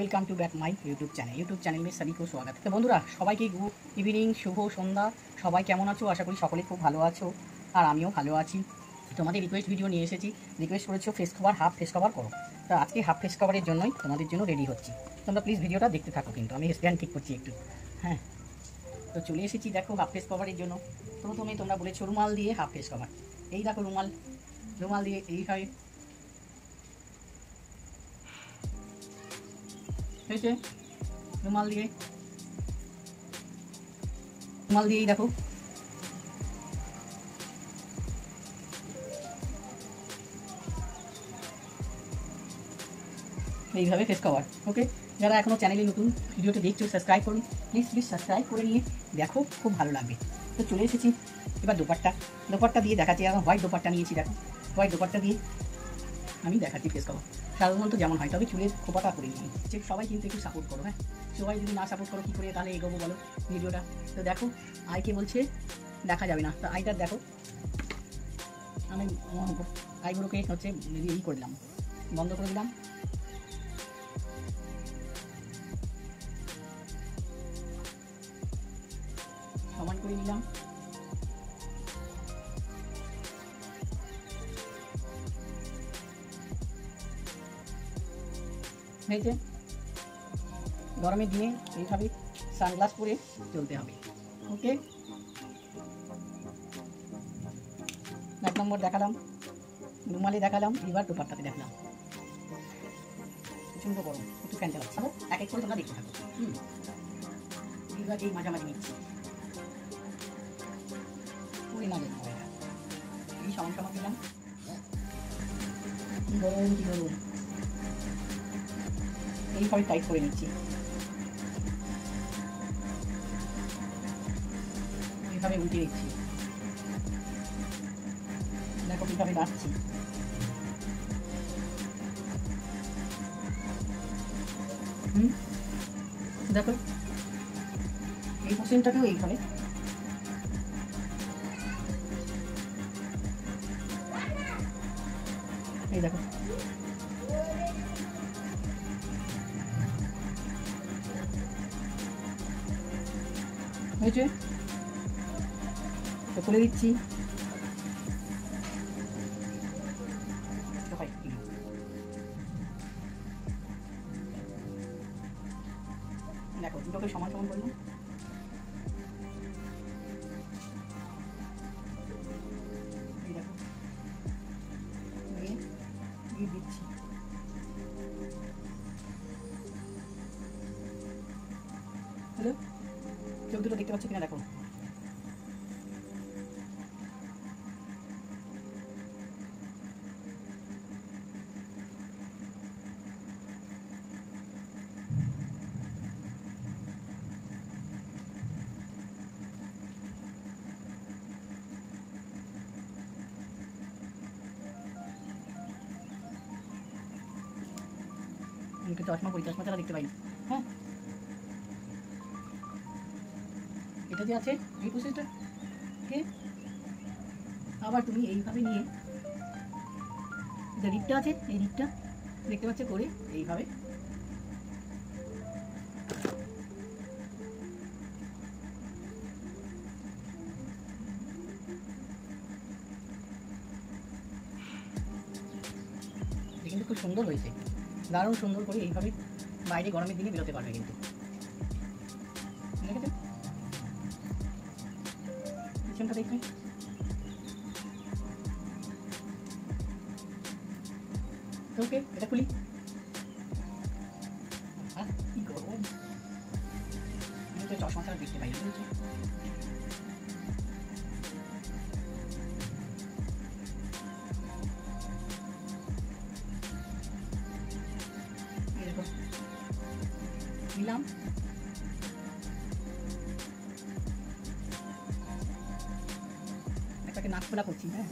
Welcome to back my YouTube channel में सभी को स्वागत। तो बंधुरा सबाइके गुड इवनिंग शुभ सन्ध्या। सबाई केमन आछो? आशा करी सकले खूब भालो आछो और आमिও ভালো আছি। তোমাদের রিকোয়েস্ট ভিডিও নিয়ে এসেছি। রিকোয়েস্ট করেছো face cover half face cover করো, তো আজকে হাফ ফেস কভারের জন্যই তোমাদের জন্য রেডি হচ্ছি। তোমরা প্লিজ ভিডিওটা দেখতে থাকো, কিন্তু আমি স্ট্যান্ড ঠিক করছি একটু। হ্যাঁ, তো চলে এসেছি দেখো হাফ ফেস কভারের জন্য। প্রথমে তোমরা বলেছো রুমাল দিয়ে হাফ ফেস কভার। এই দেখো রুমাল দিয়ে এইভাবে হয়েছে। রুমাল দিয়েই দেখো এইভাবে ফেস কভার। ওকে, যারা এখনও চ্যানেলে নতুন ভিডিওটা দেখছো সাবস্ক্রাইব করুন, প্লিজ সাবস্ক্রাইব করে নিয়ে দেখো, খুব ভালো লাগবে। তো চলে এসেছি এবার দোপাট্টা দিয়ে দেখাচ্ছি। এখন হোয়াইট দোপাট্টা নিয়েছি, দেখো হোয়াইট দোপাট্টা দিয়ে আমি দেখাচ্ছি ফেস কভার সাধারণত যেমন হয়, তবে চুলের খোপাটা করে নিই। সবাই কিন্তু একটু সাপোর্ট করো। হ্যাঁ, সবাই যদি না সাপোর্ট করো কী করে তাহলে এগোবো বলো ভিডিওটা? তো দেখো আইকে বলছে দেখা যাবে না, তো আইটার দেখো আমি আইগুলোকে হচ্ছে ই করে দিলাম, বন্ধ করে দিলাম। সমান করে নিলাম। হয়েছে। গরমের দিনে এইভাবে সানগ্লাস পরে চলতে হবে। ওকে, এক নম্বর দেখালাম, রুমালে দেখালাম, এবার দোপাট্টাতে দেখালাম। প্রচণ্ড গরম, একটু ফ্যান চালাচ্ছি। এক এক করে তোমরা দেখতে থাকো। এবার এই মাঝামাঝি নিচ্ছি, ওই এই সমান দিলাম। কি গরম এইভাবে টাইট করে নিচ্ছি। এইভাবে উল্টে নিচ্ছি, দেখো কিভাবে বাঁচছি। দেখো এই পোর্শনটাকেও এইভাবে এই দেখো হয়েছে। তো খুলে দিচ্ছি। দেখো দুটোকে সমান করবো। এই দেখো দিচ্ছি। হ্যালো, চোখ দুটো দেখতে পাচ্ছ কিনা দেখো। মুখে চশমা পরি, চশমা ছাড়া দেখতে পাই না। হ্যাঁ, এটা যে আছে এই প্রসেসটা কে আবার তুমি এইভাবে নিয়ে যে রিপটা আছে এই রিপটা দেখতে পাচ্ছ করে এইভাবে কিন্তু খুব সুন্দর হয়েছে, দারুণ সুন্দর করে এইভাবে বাইরে গরমের দিনে বেরোতে পারবে। কিন্তু দেখেছেন পিছনটা দেখি। ওকে, এটা খুলি। কি গরম, আমি তো চশমা ছাড়া দেখতে পাই না। দিলাম একটাকে নাক খোলা করছি। হ্যাঁ,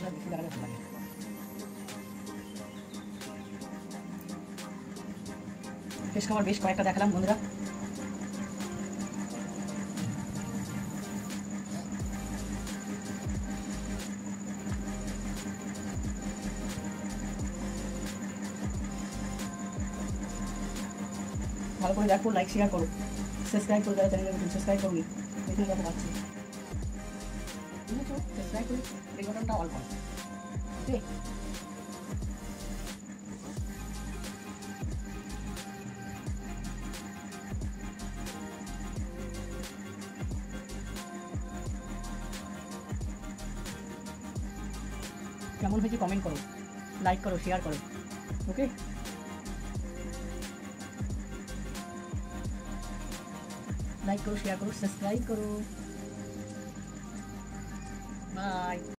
বন্ধুরা বেশি দেখালে ভালো লাগে। ফিশ খাবার বেশ কয়েকটা দেখালাম বন্ধুরা। ভালো করে দেখো, লাইক শেয়ার করো, সাবস্ক্রাইব করে যারা চ্যানেলে নতুন সাবস্ক্রাইব করুন, দেখে দেখো পাচ্ছি বুঝেছো, সাবস্ক্রাইব করে বেল বাটনটা অল করো। ওকে, কেমন হয়েছে কমেন্ট করো, লাইক করো, শেয়ার করো। ওকে, লাইক করো, শেয়ার করো, সাবস্ক্রাইব করো। বাই।